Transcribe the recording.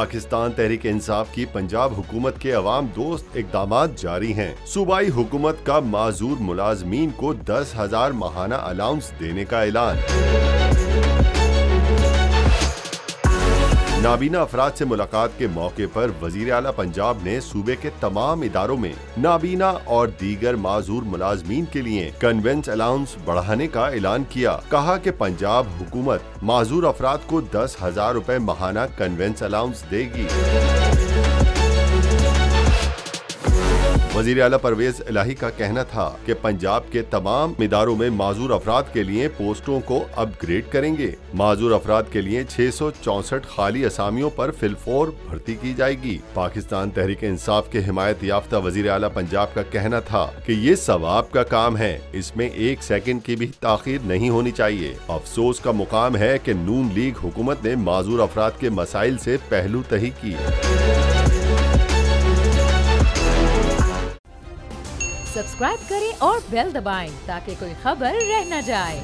पाकिस्तान तहरीक इंसाफ की पंजाब हुकूमत के अवाम दोस्त इक़दामात जारी हैं। सूबाई हुकूमत का माजूर मुलाजमीन को 10,000 माहाना अलाउंस देने का ऐलान। नाबीना अफराद से मुलाकात के मौके पर वजीर आला पंजाब ने सूबे के तमाम इदारों में नाबीना और दीगर माजूर मुलाजमीन के लिए कन्वेंस अलाउंस बढ़ाने का ऐलान किया। कहा कि पंजाब हुकूमत माजूर अफराद को 10,000 रुपए माहाना कन्वेंस अलाउंस देगी। वजीर आला परवेज इलाही का कहना था कि पंजाब के तमाम इदारों में माजूर अफराद के लिए पोस्टों को अपग्रेड करेंगे। माजूर अफराद के लिए 664 खाली असामियों पर फिलफोर भर्ती की जाएगी। पाकिस्तान तहरीक इंसाफ के हिमायत याफ्ता वजीर आला पंजाब का कहना था कि ये सवाब का काम है, इसमें 1 सेकंड की भी ताखीर नहीं होनी चाहिए। अफसोस का मुकाम है कि नून लीग हुकूमत ने माजूर अफराद के मसाइल से पहलू तही की। सब्सक्राइब करें और बेल दबाएं ताकि कोई खबर रह न जाए।